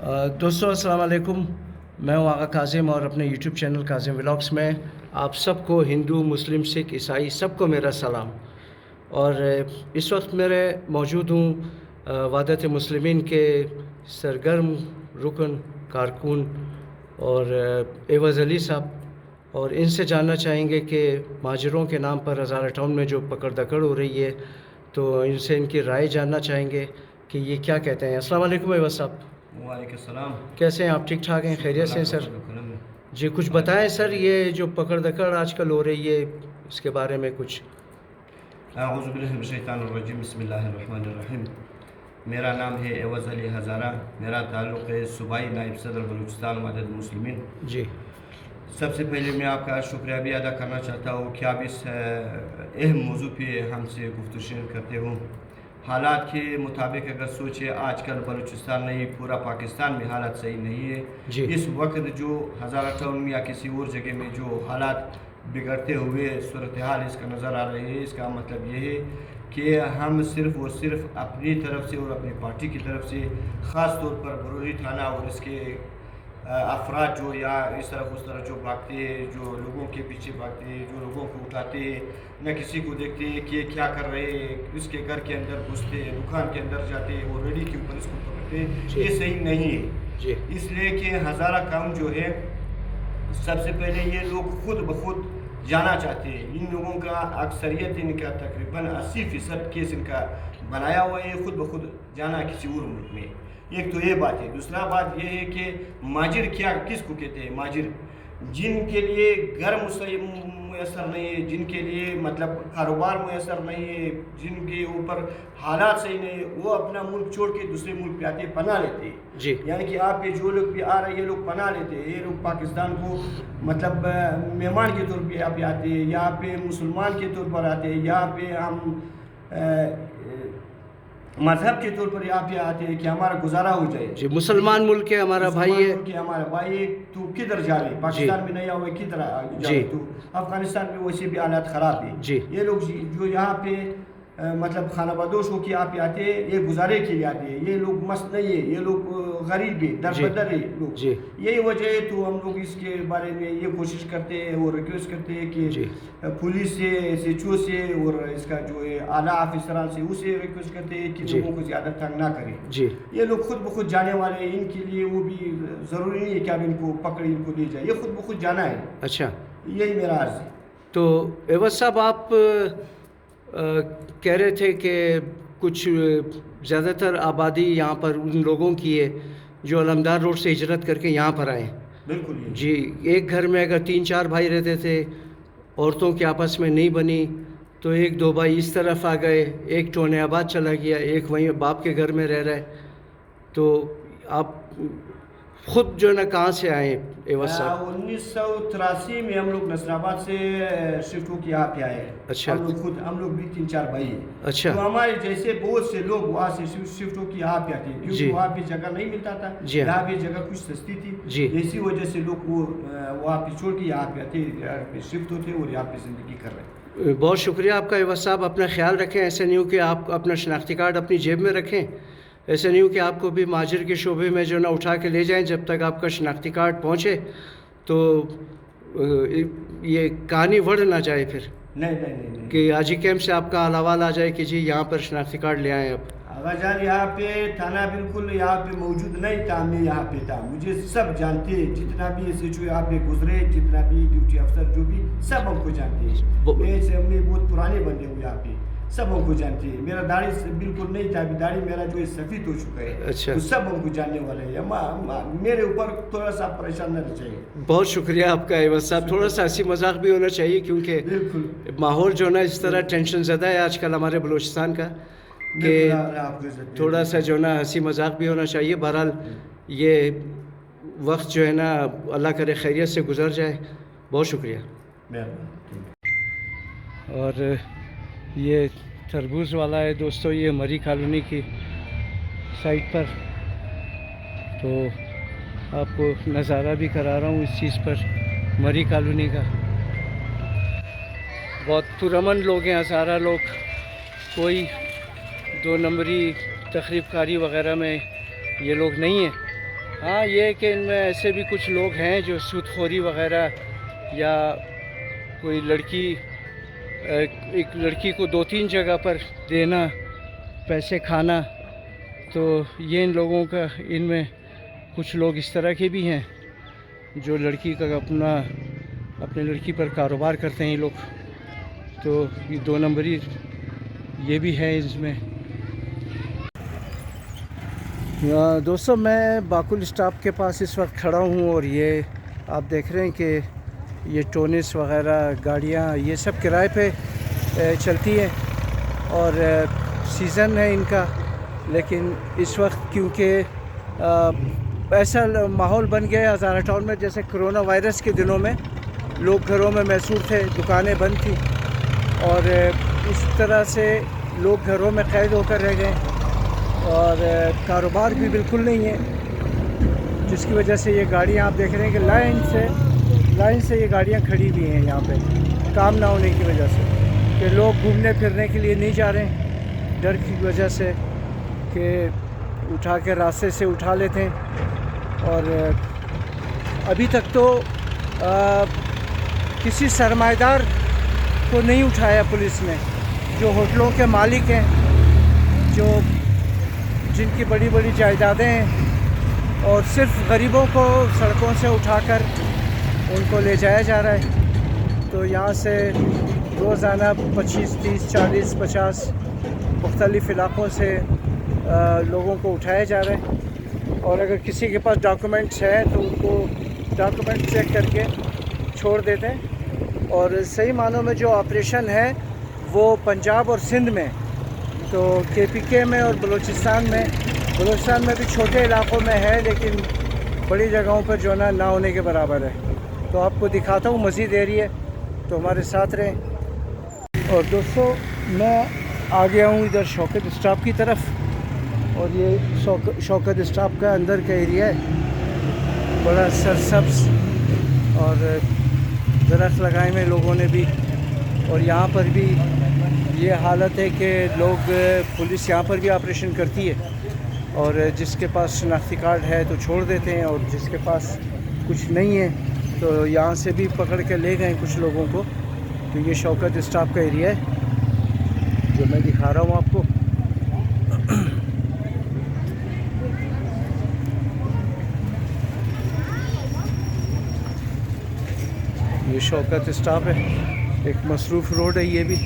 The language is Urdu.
دوستو السلام علیکم. میں ہوں آغا کاظم اور اپنے یوٹیوب چینل کاظم ولاگس میں آپ سب کو ہندو مسلم سکھ عیسائی سب کو میرا سلام. اور اس وقت میرے موجود ہوں وحدت مسلمین کے سرگرم رکن کارکن اور ایوز علی صاحب، اور ان سے جاننا چاہیں گے کہ مہاجروں کے نام پر ہزارہ ٹاؤن میں جو پکڑ دکڑ ہو رہی ہے تو ان سے ان کی رائے جاننا چاہیں گے کہ یہ کیا کہتے ہیں. السلام علیکم ایوز صاحب. وعلیکم السلام. کیسے ہیں آپ؟ ٹھیک ٹھاک ہیں؟ خیریت سے ہیں سر؟ جی کچھ بتائیں سر، یہ جو پکڑ دکڑ آج کل ہو رہی ہے اس کے بارے میں کچھ. اعوذ باللہ من الشیطان الرجیم، بسم اللہ الرحمن الرحیم. میرا نام ہے ایوز علی ہزارہ، میرا تعلق ہے صوبائی نائب صدر بلوچستان وحدت المسلمین. جی سب سے پہلے میں آپ کا شکریہ بھی ادا کرنا چاہتا ہوں کہ آپ اس اہم موضوع پہ ہم سے گفتگو شیئر کرتے ہوں. حالات کے مطابق اگر سوچے آج کل بلوچستان نہیں پورا پاکستان میں حالات صحیح نہیں ہے. جی اس وقت جو ہزارہ ٹاؤن میں یا کسی اور جگہ میں جو حالات بگڑتے ہوئے صورتحال اس کا نظر آ رہی ہے، اس کا مطلب یہ ہے کہ ہم صرف اور صرف اپنی طرف سے اور اپنی پارٹی کی طرف سے خاص طور پر بروری تھانہ اور اس کے افراد جو یا اس طرف جو بھاگتے ہیں، جو لوگوں کے پیچھے بھاگتے ہیں، جو لوگوں کو اٹھاتے ہیں، نہ کسی کو دیکھتے ہیں کہ کیا کر رہے ہیں، اس کے گھر کے اندر گھستے ہیں، دکان کے اندر جاتے ہیں اور ریڈی کے اوپر اس کو پکڑتے ہیں، یہ صحیح نہیں ہے. جی اس لیے کہ ہزارہ کام جو ہے سب سے پہلے یہ لوگ خود بخود جانا چاہتے ہیں. ان لوگوں کا اکثریت ان کا تقریباً 80% کیس ان کا بنایا ہوا ہے خود بخود جانا کسی اور ملک میں. ایک تو یہ بات ہے. دوسرا بات یہ ہے کہ ماجر کس کو کہتے ہیں؟ ماجر جن کے لیے گھر میسر نہیں ہے، جن کے لیے مطلب کاروبار میسر نہیں ہے، جن کے اوپر حالات صحیح نہیں ہے، وہ اپنا ملک چھوڑ کے دوسرے ملک پہ آتے پناہ لیتے ہیں. جی یعنی کہ آپ پہ جو لوگ بھی آ رہے ہیں یہ لوگ پناہ لیتے ہیں. یہ لوگ پاکستان کو مطلب مہمان کے طور پہ آپ آتے ہیں، یہاں پہ مسلمان کے طور پر آتے ہیں، یہاں پہ ہم مذہب کے طور پر یہاں پہ آتے ہیں کہ ہمارا گزارا ہو جائے. جی مسلمان ملک ہے، ہمارا بھائی ہے. ہمارا بھائی ہے، تو کدھر جا رہے؟ پاکستان میں نہیں آئے کدھر جا رہے؟ تو افغانستان میں ویسے بھی حالات خراب ہیں. جی یہ لوگ جو یہاں پہ مطلب خانہ بدوش ہو کے یہاں پہ آتے ہیں، یہ گزارے کے لیے آتے ہیں. یہ لوگ مست نہیں ہے، یہ لوگ غریب ہے، در بدر ہے لوگ. یہی وجہ ہے تو ہم لوگ اس کے بارے میں یہ کوشش کرتے ہیں اور ریکویسٹ کرتے ہیں کہ پولیس سے، ایس ایچ او سے اور اس کا جو ہے اعلیٰ افسران سے اسے ریکویسٹ کرتے ہیں کہ لوگوں کو زیادہ تنگ نہ کریں. یہ لوگ خود بخود جانے والے ہیں، ان کے لیے وہ بھی ضروری نہیں ہے کہ آپ ان کو پکڑ ان کو لے جائیں، یہ خود بخود جانا ہے. اچھا یہی میرا عرض ہے. تو ایوز صاحب آپ کہہ رہے تھے کہ کچھ زیادہ تر آبادی یہاں پر ان لوگوں کی ہے جو علمدار روڈ سے ہجرت کر کے یہاں پر آئے. بالکل جی ایک گھر میں اگر 3-4 بھائی رہتے تھے، عورتوں کے آپس میں نہیں بنی تو 1-2 بھائی اس طرف آ گئے، ایک ٹونے آباد چلا گیا، ایک وہیں باپ کے گھر میں رہ رہا ہے. تو آپ خود جو ہے نا کہاں سے آئے ایوز صاحب؟ 1983 میں ہم لوگ نصر آباد سے شفٹ ہو کے یہاں پہ آئے. اچھا ہم لوگ بھی 3-4 بھائی ہیں. اچھا تو ہمارے جیسے بہت سے لوگ وہاں سے شفٹ ہو کے یہاں پہ آتے ہیں کیونکہ وہاں پہ جگہ نہیں ملتا تھا، یہاں پہ جگہ کچھ سستی تھی. اسی وجہ سے لوگ وہاں پہ چھوڑ کے یہاں پہ آتے شفٹ ہوتے اور یہاں پہ زندگی کر رہے ہیں. بہت شکریہ آپ کا ایوز صاحب. اپنا خیال رکھیں. ایسے نہیں ہو کہ آپ اپنا شناختی کارڈ اپنی جیب میں رکھیں. ایسے نہیں ہو کہ آپ کو بھی مہاجر کے شعبے میں جو نا اٹھا کے لے جائیں. جب تک آپ کا شناختی کارڈ پہنچے تو یہ کہانی بڑھ نہ جائے پھر نہیں کہ حاجی کیمپ سے آپ کا حوال آ جائے کہ جی یہاں پر شناختی کارڈ لے آئیں. اب آغا جان یہاں پہ تھانہ بالکل یہاں پہ موجود نہیں تھا، میں یہاں پہ تھا. مجھے سب جانتے ہیں، جتنا بھی ایس ایچ او یہاں پہ گزرے، جتنا بھی ڈیوٹی افسر جو بھی سب ہم کو جانتے ہیں. میں بہت پرانے بندے ہوں یہاں پہ، سب ہم کو جانتے ہیں. میرا داڑھی بالکل نہیں تھا، ابھی داڑھی میرا جو ہے سفید ہو چکا ہے. اچھا تو سب ہم کو جاننے والے ہیں. میرے اوپر تھوڑا سا پریشان نہ رہنا چاہیے. بہت شکریہ آپ کا ایوز صاحب. تھوڑا سا ہنسی مذاق بھی ہونا چاہیے کیونکہ ماحول جو نا اس طرح ٹینشن زدہ ہے آج کل ہمارے بلوچستان کا کہ تھوڑا سا جو نا ہنسی مذاق بھی ہونا چاہیے. بہرحال یہ وقت جو ہے نا اللہ کرے خیریت سے گزر جائے. بہت شکریہ. اور یہ تربوز والا ہے دوستو، یہ مری کالونی کی سائٹ پر. تو آپ کو نظارہ بھی کرا رہا ہوں اس چیز پر مری کالونی کا. بہت پرامن لوگ ہیں، ہزارہ لوگ. کوئی 2 نمبری تخریب کاری وغیرہ میں یہ لوگ نہیں ہیں. ہاں یہ کہ ان میں ایسے بھی کچھ لوگ ہیں جو سود خوری وغیرہ یا کوئی لڑکی ایک لڑکی کو 2-3 جگہ پر دینا، پیسے کھانا، تو یہ ان لوگوں کا، ان میں کچھ لوگ اس طرح کے بھی ہیں جو لڑکی کا اپنے لڑکی پر کاروبار کرتے ہیں یہ لوگ. تو یہ 2 نمبری یہ بھی ہے اس میں. دوستو میں باکل اسٹاپ کے پاس اس وقت کھڑا ہوں اور یہ آپ دیکھ رہے ہیں کہ یہ ٹونس وغیرہ گاڑیاں یہ سب کرائے پہ چلتی ہیں اور سیزن ہے ان کا. لیکن اس وقت کیونکہ ایسا ماحول بن گیا ہے ہزارہ ٹاؤن میں جیسے کرونا وائرس کے دنوں میں لوگ گھروں میں محصور تھے، دکانیں بند تھیں اور اس طرح سے لوگ گھروں میں قید ہو کر رہ گئے اور کاروبار بھی بالکل نہیں ہے، جس کی وجہ سے یہ گاڑیاں آپ دیکھ رہے ہیں کہ لائن سے یہ گاڑیاں کھڑی ہوئی ہیں یہاں پہ، کام نہ ہونے کی وجہ سے کہ لوگ گھومنے پھرنے کے لیے نہیں جا رہے ہیں ڈر کی وجہ سے کہ اٹھا کے راستے سے اٹھا لیتے ہیں. اور ابھی تک تو کسی سرمایہ دار کو نہیں اٹھایا پولیس نے، جو ہوٹلوں کے مالک ہیں، جن کی بڑی بڑی جائیدادیں ہیں، اور صرف غریبوں کو سڑکوں سے اٹھا کر ان کو لے جایا جا رہا ہے. تو یہاں سے روزانہ 25, 30, 40, 50 مختلف علاقوں سے لوگوں کو اٹھایا جا رہا ہے اور اگر کسی کے پاس ڈاکومنٹس ہیں تو ان کو ڈاکومنٹ چیک کر کے چھوڑ دیتے ہیں. اور صحیح معنوں میں جو آپریشن ہے وہ پنجاب اور سندھ میں، تو KPK میں اور بلوچستان میں بھی چھوٹے علاقوں میں ہے لیکن بڑی جگہوں پر جو نہ ہونے کے برابر ہے. تو آپ کو دکھاتا ہوں مزید ایریے، تو ہمارے ساتھ رہیں. اور دوستو میں آ گیا ہوں ادھر شوکت اسٹاپ کی طرف اور یہ شوکت اسٹاپ کا اندر کا ایریا ہے، بڑا سرسبز اور درخت لگائے ہوئے لوگوں نے بھی. اور یہاں پر بھی یہ حالت ہے کہ پولیس یہاں پر بھی آپریشن کرتی ہے اور جس کے پاس شناختی کارڈ ہے تو چھوڑ دیتے ہیں اور جس کے پاس کچھ نہیں ہے تو یہاں سے بھی پکڑ کے لے گئے کچھ لوگوں کو. تو یہ شوکت اسٹاپ کا ایریا ہے جو میں دکھا رہا ہوں آپ کو. یہ شوکت اسٹاپ ہے، ایک مصروف روڈ ہے یہ بھی.